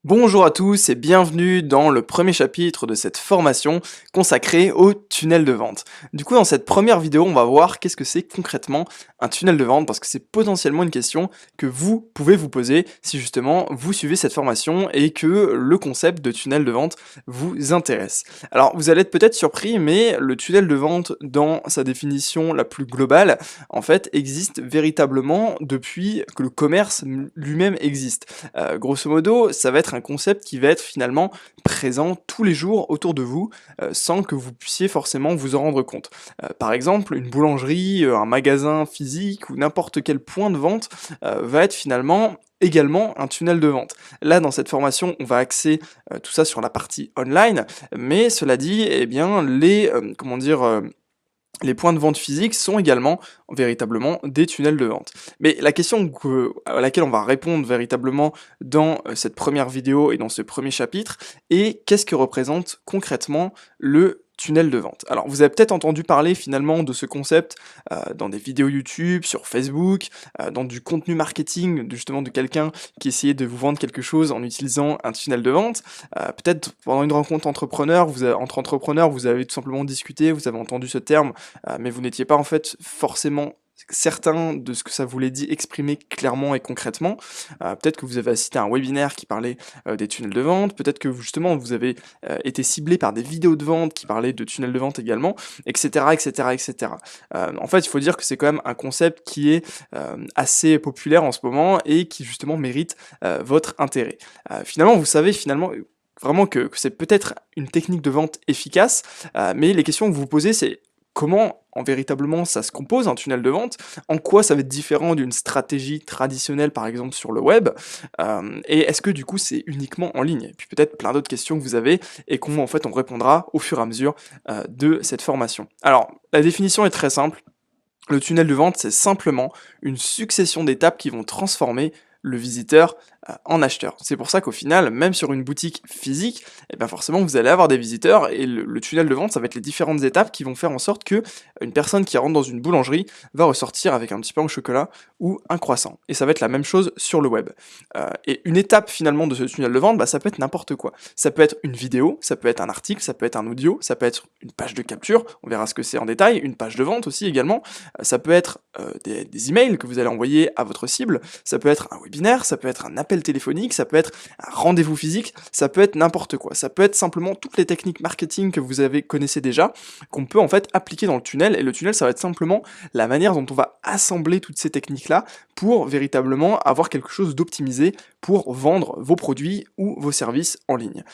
Bonjour à tous et bienvenue dans le premier chapitre de cette formation consacrée au tunnel de vente. Du coup, dans cette première vidéo, on va voir qu'est-ce que c'est concrètement un tunnel de vente parce que c'est potentiellement une question que vous pouvez vous poser si justement vous suivez cette formation et que le concept de tunnel de vente vous intéresse. Alors, vous allez être peut-être surpris, mais le tunnel de vente dans sa définition la plus globale, en fait, existe véritablement depuis que le commerce lui-même existe. Grosso modo, ça va être un concept qui va être finalement présent tous les jours autour de vous, sans que vous puissiez forcément vous en rendre compte. Par exemple, une boulangerie, un magasin physique ou n'importe quel point de vente va être finalement également un tunnel de vente. Là, dans cette formation, on va axer tout ça sur la partie online, mais cela dit, eh bien, les points de vente physiques sont également véritablement des tunnels de vente. Mais la question à laquelle on va répondre véritablement dans cette première vidéo et dans ce premier chapitre est qu'est-ce que représente concrètement le tunnel de vente. Alors vous avez peut-être entendu parler finalement de ce concept dans des vidéos YouTube, sur Facebook, dans du contenu marketing justement de quelqu'un qui essayait de vous vendre quelque chose en utilisant un tunnel de vente. Peut-être pendant une rencontre entre entrepreneurs, vous avez tout simplement discuté, vous avez entendu ce terme, mais vous n'étiez pas en fait forcément certain de ce que ça voulait dire exprimer clairement et concrètement. Peut-être que vous avez assisté à un webinaire qui parlait des tunnels de vente, peut-être que justement vous avez été ciblé par des vidéos de vente qui parlaient de tunnels de vente également, etc. etc., etc. En fait, il faut dire que c'est quand même un concept qui est assez populaire en ce moment et qui justement mérite votre intérêt. Finalement, vous savez vraiment que c'est peut-être une technique de vente efficace, mais les questions que vous vous posez, c'est comment véritablement ça se compose un tunnel de vente, en quoi ça va être différent d'une stratégie traditionnelle par exemple sur le web, et est-ce que du coup c'est uniquement en ligne? Et puis peut-être plein d'autres questions que vous avez et qu'on en fait on répondra au fur et à mesure de cette formation. Alors la définition est très simple, le tunnel de vente c'est simplement une succession d'étapes qui vont transformer le visiteur en acheteur. C'est pour ça qu'au final, même sur une boutique physique, eh bien forcément vous allez avoir des visiteurs et le tunnel de vente, ça va être les différentes étapes qui vont faire en sorte que une personne qui rentre dans une boulangerie va ressortir avec un petit pain au chocolat ou un croissant. Et ça va être la même chose sur le web. Et une étape finalement de ce tunnel de vente, bah, ça peut être n'importe quoi. Ça peut être une vidéo, ça peut être un article, ça peut être un audio, ça peut être une page de capture, on verra ce que c'est en détail, une page de vente aussi également, ça peut être des emails que vous allez envoyer à votre cible, ça peut être un webinaire, ça peut être un appel téléphonique, ça peut être un rendez-vous physique, ça peut être n'importe quoi. Ça peut être simplement toutes les techniques marketing que vous connaissez déjà, qu'on peut en fait appliquer dans le tunnel, et le tunnel ça va être simplement la manière dont on va assembler toutes ces techniques-là pour véritablement avoir quelque chose d'optimisé pour vendre vos produits ou vos services en ligne.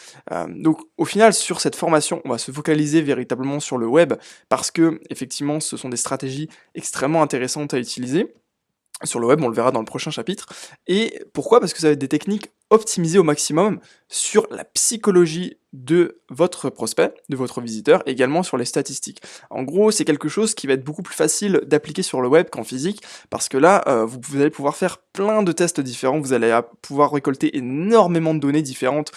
Donc au final, sur cette formation, on va se focaliser véritablement sur le web parce que effectivement, ce sont des stratégies extrêmement intéressantes à utiliser. Sur le web, on le verra dans le prochain chapitre. Et pourquoi? Parce que ça va être des techniques optimisées au maximum sur la psychologie de votre prospect, de votre visiteur, et également sur les statistiques. En gros, c'est quelque chose qui va être beaucoup plus facile d'appliquer sur le web qu'en physique, parce que là, vous allez pouvoir faire plein de tests différents, vous allez pouvoir récolter énormément de données différentes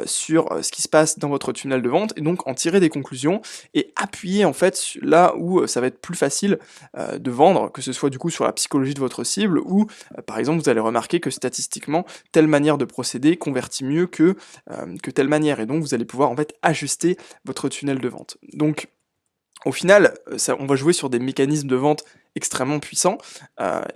sur ce qui se passe dans votre tunnel de vente, et donc en tirer des conclusions, et appuyer en fait là où ça va être plus facile de vendre, que ce soit du coup sur la psychologie de votre cible, ou par exemple vous allez remarquer que statistiquement, telle manière de procéder convertit mieux que telle manière, et donc vous allez pouvoir en fait ajuster votre tunnel de vente. Donc au final, on va jouer sur des mécanismes de vente extrêmement puissants,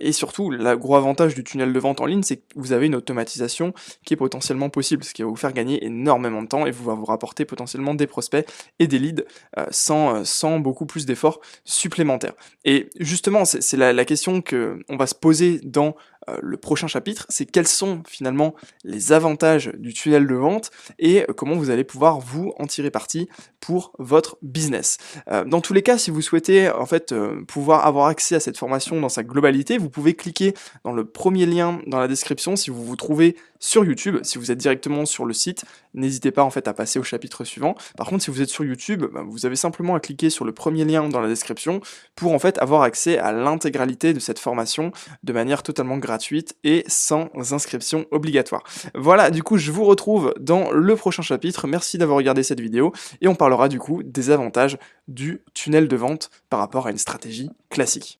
et surtout, le gros avantage du tunnel de vente en ligne, c'est que vous avez une automatisation qui est potentiellement possible, ce qui va vous faire gagner énormément de temps et va vous rapporter potentiellement des prospects et des leads sans beaucoup plus d'efforts supplémentaires. Et justement, c'est la question qu'on va se poser dans le prochain chapitre, c'est quels sont finalement les avantages du tunnel de vente et comment vous allez pouvoir vous en tirer parti pour votre business. Dans tous les cas, si vous souhaitez en fait pouvoir avoir accès à cette formation dans sa globalité, vous pouvez cliquer dans le premier lien dans la description si vous vous trouvez sur YouTube. Si vous êtes directement sur le site, n'hésitez pas en fait à passer au chapitre suivant. Par contre, si vous êtes sur YouTube, vous avez simplement à cliquer sur le premier lien dans la description pour en fait avoir accès à l'intégralité de cette formation de manière totalement gratuite et sans inscription obligatoire. Voilà, du coup, je vous retrouve dans le prochain chapitre. Merci d'avoir regardé cette vidéo et on parlera du coup des avantages du tunnel de vente par rapport à une stratégie classique.